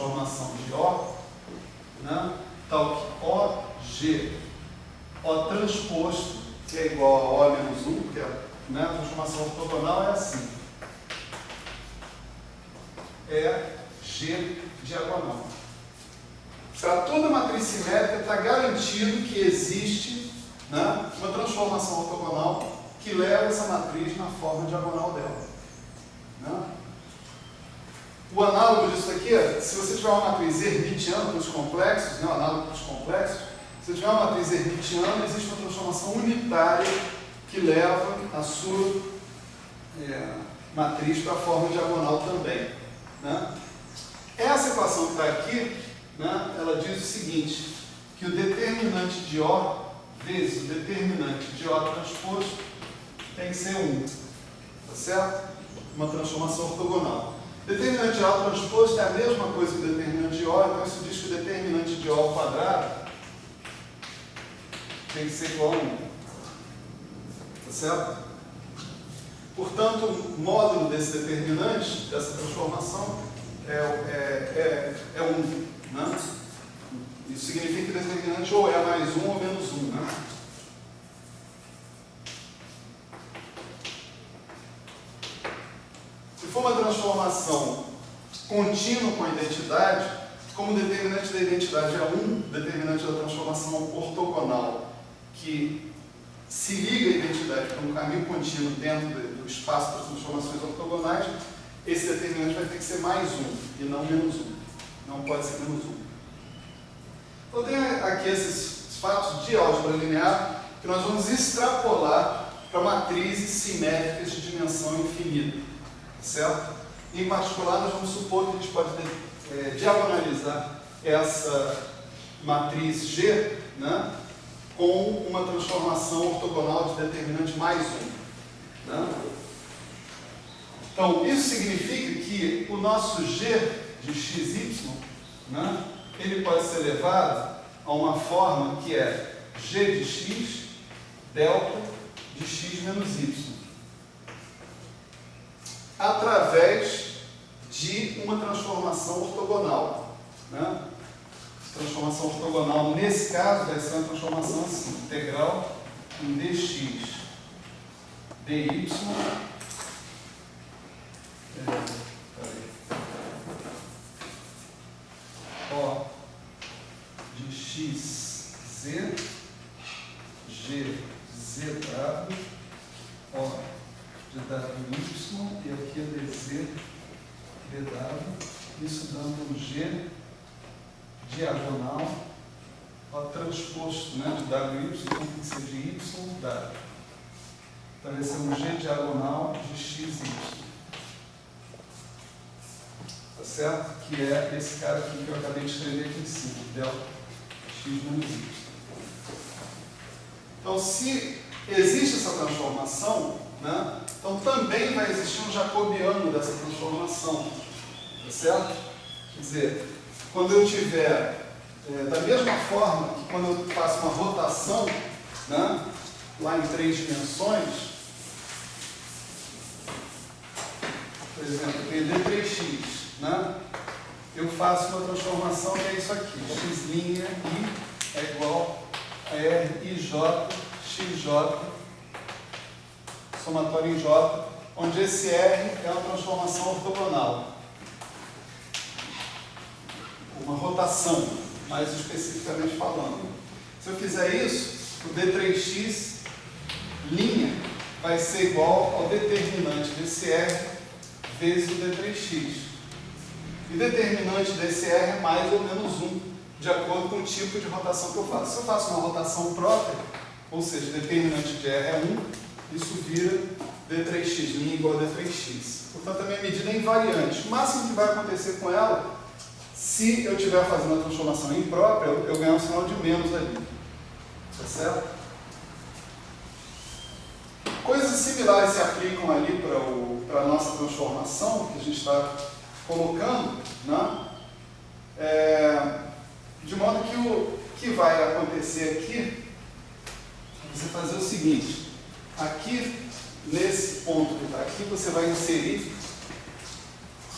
transformação de O, né, tal que OG, O transposto, que é igual a O menos 1, porque né, a transformação ortogonal é assim. É G diagonal. Para toda matriz simétrica está garantido que existe, né, uma transformação ortogonal que leva essa matriz na forma diagonal dela. Né? O análogo disso aqui é, se você tiver uma matriz hermitiana para os complexos, né, o análogo para os complexos, se você tiver uma matriz hermitiana, existe uma transformação unitária que leva a sua matriz para a forma diagonal também. Né? Essa equação que está aqui, né, ela diz o seguinte, que o determinante de O vezes o determinante de O transposto tem que ser 1. Tá certo? Uma transformação ortogonal. Determinante de O transposto é a mesma coisa que o determinante de O, então isso diz que o determinante de O ao quadrado tem que ser igual a 1. Tá certo? Portanto, o módulo desse determinante, dessa transformação, é 1. Né? Isso significa que o determinante ou é mais 1 ou menos 1. Né? Se for uma transformação contínua com a identidade, como o determinante da identidade é 1, o determinante da transformação ortogonal, que se liga à identidade para um caminho contínuo dentro do espaço das transformações ortogonais, esse determinante vai ter que ser mais 1 e não menos 1. Não pode ser menos 1. Então tem aqui esses fatos de álgebra linear que nós vamos extrapolar para matrizes simétricas de dimensão infinita. Certo? Em particular, nós vamos supor que a gente pode diagonalizar essa matriz G, né, com uma transformação ortogonal de determinante mais 1. Né? Então, isso significa que o nosso G de xy, né, ele pode ser levado a uma forma que é G de x delta de x menos y, através de uma transformação ortogonal. Né? Transformação ortogonal, nesse caso, vai ser uma transformação assim, integral em dx dy O de x z g z w O de wy e aqui é dz dw, isso dando um g diagonal ao transposto, né, de wy, então tem que ser de y w. Então vai ser um g diagonal de xy. Tá certo? Que é esse cara aqui que eu acabei de escrever aqui em cima, delta x menos y. Então, se existe essa transformação, né, então também vai existir um jacobiano dessa transformação. Tá certo? Quer dizer, quando eu tiver, da mesma forma que quando eu faço uma rotação, né, lá em 3 dimensões, por exemplo, eu tenho d3x, né, eu faço uma transformação que é isso aqui, x' i é igual a rij xj, somatório em j, onde esse r é uma transformação ortogonal. Uma rotação, mais especificamente falando. Se eu fizer isso, o d3x' vai ser igual ao determinante desse r vezes o d3x. E determinante desse r é mais ou menos 1, de acordo com o tipo de rotação que eu faço. Se eu faço uma rotação própria, ou seja, determinante de r é 1, isso vira d3x' igual a d3x. Portanto, a minha medida é invariante. O máximo que vai acontecer com ela, se eu estiver fazendo a transformação imprópria, eu ganho um sinal de menos ali. Tá certo? Coisas similares se aplicam ali para a nossa transformação, que a gente está colocando, né? De modo que o que vai acontecer aqui é você fazer o seguinte: aqui, nesse ponto que está aqui, você vai inserir,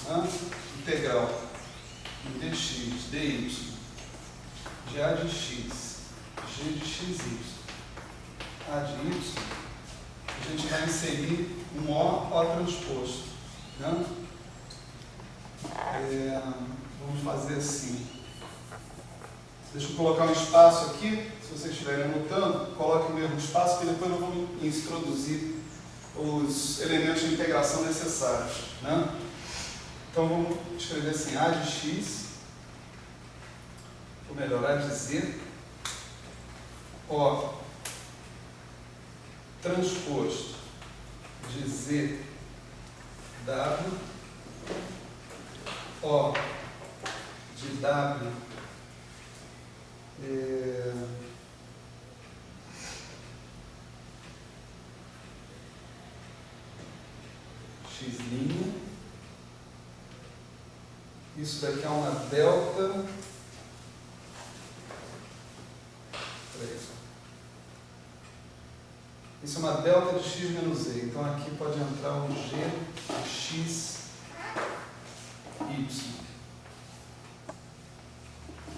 né, integral em dx dy, de A de x, g de xy, A de y, a gente vai inserir um O transposto. Né? Vamos fazer assim. Deixa eu colocar um espaço aqui. Se vocês estiverem anotando, coloque o mesmo espaço, que depois eu vou introduzir os elementos de integração necessários. Né? Então vamos escrever assim, A de x, ou melhor, A de z, O transposto de z, w, O de w, x', isso daqui é uma delta, isso é uma delta de x menos e, então aqui pode entrar um g de x, y,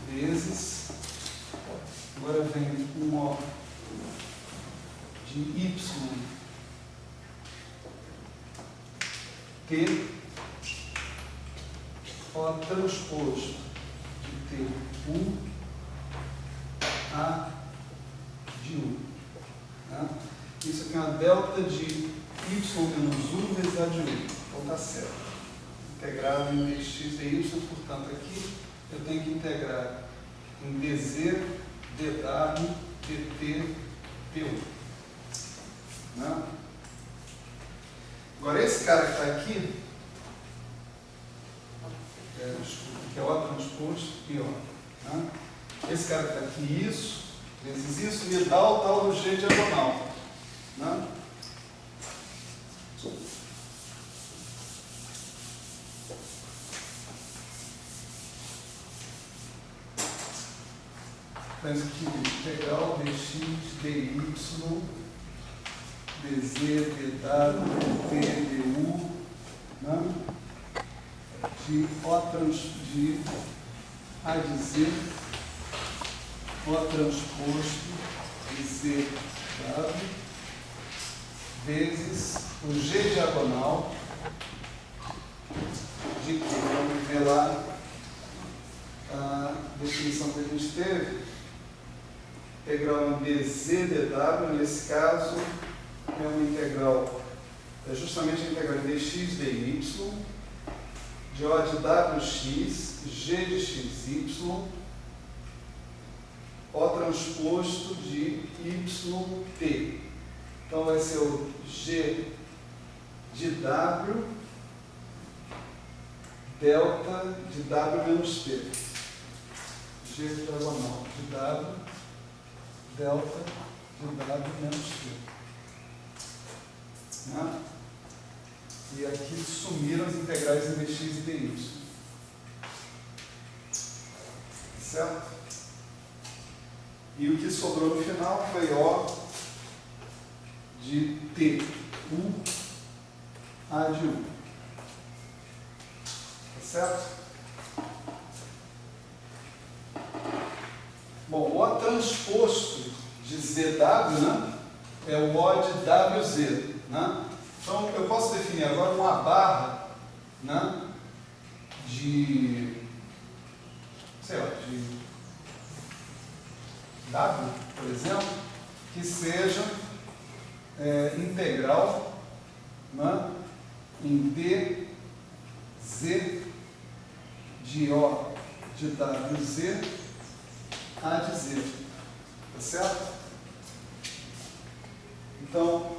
vezes, agora vem um O de y, t, O transposto de t, u, a de u. Né? Isso aqui é uma delta de y menos u vezes a de u. Então está certo. Integrado em dx dy, portanto aqui eu tenho que integrar em dz, dw, dt, du. Né? Agora esse cara que está aqui, desculpa, que é O transposto e O. Né? Esse cara que está aqui, isso, vezes isso, me dá o tal do g diagonal. Né? Temos aqui integral dx, dy, dz, dw, dt, du, né? De A de z, O transposto de z, w, vezes o g diagonal de que, vamos ver lá a definição que a gente teve, integral em dz, dw, nesse caso é uma integral, é justamente a integral em dx, dy, de O de wx, g de xy, O transposto de yt. Então vai ser o g de w, delta de w menos t. G diagonal de w, delta de w menos t. Né? E aqui sumiram as integrais em dx e dy. Certo? E o que sobrou no final foi O de t, u, a de u. Tá certo? Bom, o O transposto de ZW, né, é o O de WZ. Né? Então, eu posso definir agora uma barra, né, de, sei lá, de W, por exemplo, que seja integral, né, em dz de O de WZ a de Z. Tá certo? Então,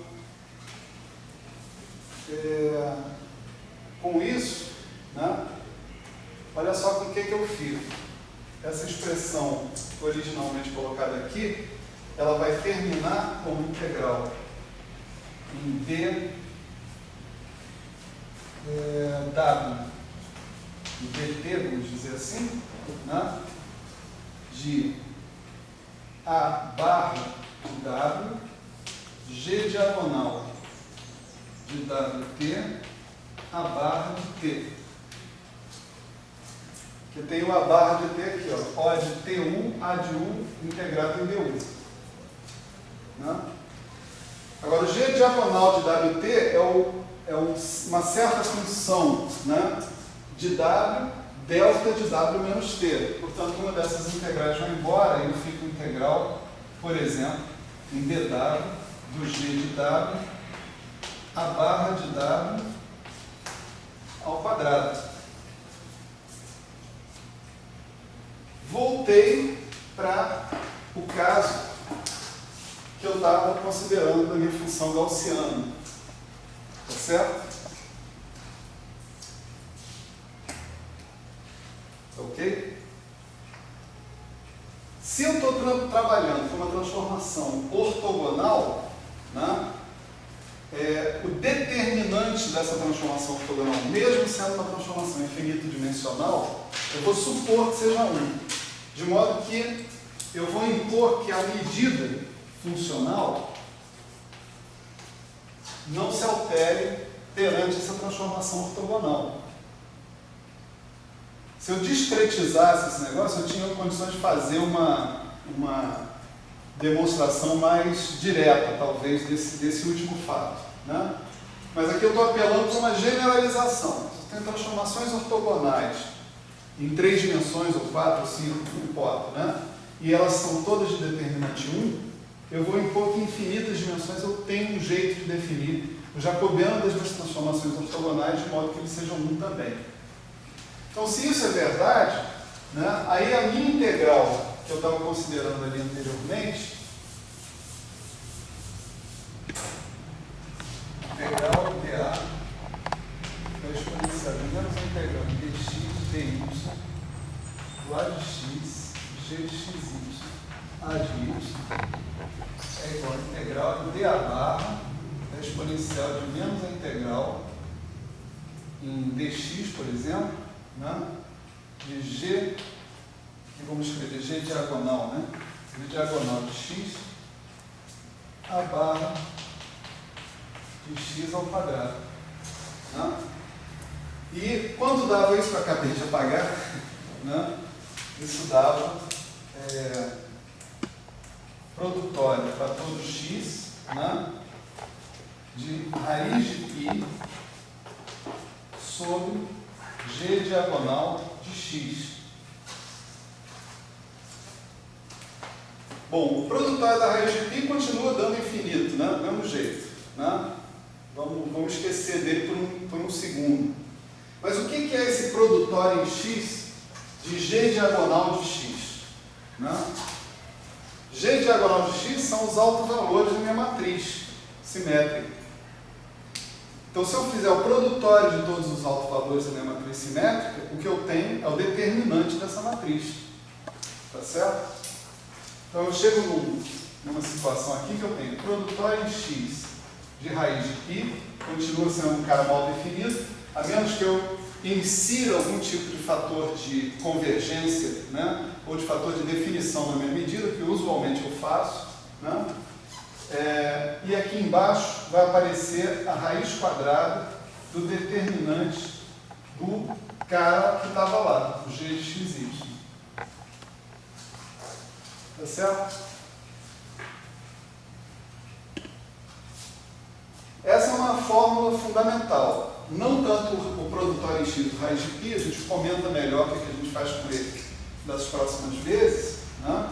com isso, né, olha só com o que eu fiz. Essa expressão originalmente colocada aqui, ela vai terminar como integral em W, em dt, vamos dizer assim, né, de A barra de W, G diagonal de WT, A barra de T. que tem uma barra de T aqui, ó, O de T1, A de 1, integrado em D1. Né? Agora, o G diagonal de WT é uma certa função, né, de W, delta de W menos T. Portanto, uma dessas integrais vai embora e fica o integral, por exemplo, em dW do G de W a barra de W ao quadrado. Voltei para o caso que eu estava considerando da minha função gaussiana. Tá certo? Ok? Se eu estou trabalhando com uma transformação ortogonal, né, o determinante dessa transformação ortogonal, mesmo sendo uma transformação infinito-dimensional, eu vou supor que seja 1. De modo que eu vou impor que a medida funcional não se altere perante essa transformação ortogonal. Se eu discretizasse esse negócio, eu tinha condições de fazer uma demonstração mais direta, talvez, desse último fato. Né? Mas aqui eu estou apelando para uma generalização. Você tem transformações ortogonais em 3 dimensões, ou 4, ou 5, não importa, né? E elas são todas de determinante 1, eu vou impor que em infinitas dimensões eu tenho um jeito de definir o jacobiano das minhas transformações ortogonais de modo que eles sejam 1 também. Então, se isso é verdade, né, aí a minha integral, que eu estava considerando ali anteriormente, integral dA da exponencial de menos a integral de dx dy do a de x, g de xy, a de y, é igual a integral de dA barra da exponencial de menos a integral em dx, por exemplo, né, de g, que vamos escrever g diagonal, né, g diagonal de x, a barra de x ao quadrado. Né? E quando dava isso que eu acabei de apagar, né, isso dava produtória para todo x, né, de raiz de π sobre g diagonal de x. Bom, o produtório da raiz de π continua dando infinito, né, do mesmo jeito. Né? Vamos esquecer dele por um segundo. Mas o que é esse produtório em x de g diagonal de x? Né? G diagonal de x são os autovalores da minha matriz simétrica. Então, se eu fizer o produtório de todos os autovalores da minha matriz simétrica, o que eu tenho é o determinante dessa matriz. Tá certo? Então, eu chego numa situação aqui que eu tenho produtório em x de raiz de π, continua sendo um cara mal definido, a menos que eu insira algum tipo de fator de convergência, né, ou de fator de definição na minha medida, que usualmente eu faço. Né? E aqui embaixo vai aparecer a raiz quadrada do determinante do cara que estava lá, o g de xy. Tá certo? Essa é uma fórmula fundamental. Não tanto o produtório em x do raiz de π, a gente comenta melhor o que a gente faz com ele das próximas vezes, né?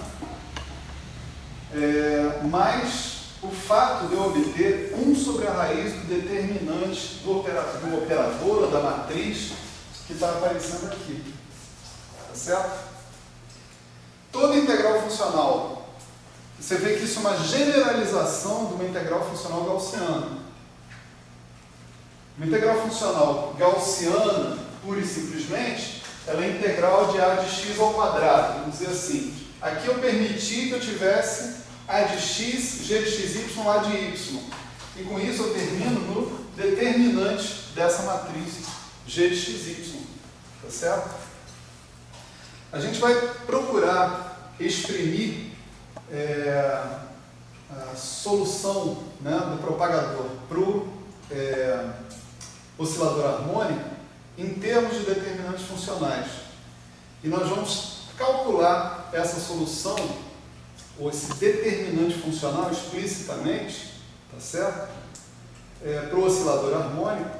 Mas o fato de eu obter 1 sobre a raiz do determinante do operador ou da matriz que está aparecendo aqui. Tá certo? Toda integral funcional, você vê que isso é uma generalização de uma integral funcional gaussiana. Uma integral funcional gaussiana, pura e simplesmente, ela é integral de a de x ao quadrado. Vamos dizer assim, aqui eu permiti que eu tivesse a de x, g de xy, a de y. E com isso eu termino no determinante dessa matriz g de xy. Tá certo? A gente vai procurar exprimir a solução, né, do propagador para o oscilador harmônico em termos de determinantes funcionais. e nós vamos calcular essa solução, ou esse determinante funcional explicitamente, tá certo? Para o oscilador harmônico,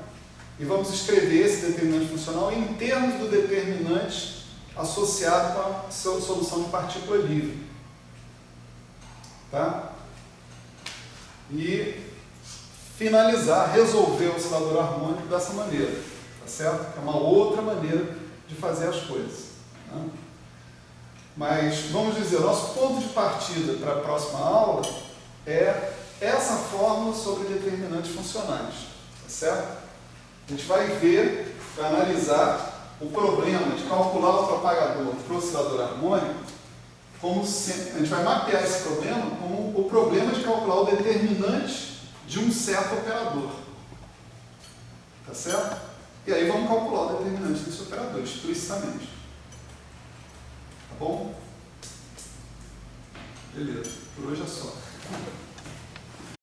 e vamos escrever esse determinante funcional em termos do determinante associado com a solução de partícula livre. Tá? E finalizar, resolver o oscilador harmônico dessa maneira, tá certo? Que é uma outra maneira de fazer as coisas. Tá? Mas, vamos dizer, nosso ponto de partida para a próxima aula é essa fórmula sobre determinantes funcionais, tá certo? A gente vai ver, vai analisar o problema de calcular o propagador para o oscilador harmônico, como se, a gente vai mapear esse problema como o problema de calcular o determinante de um certo operador, tá certo? E aí vamos calcular o determinante desse operador, explicitamente. Tá bom? Beleza, por hoje é só.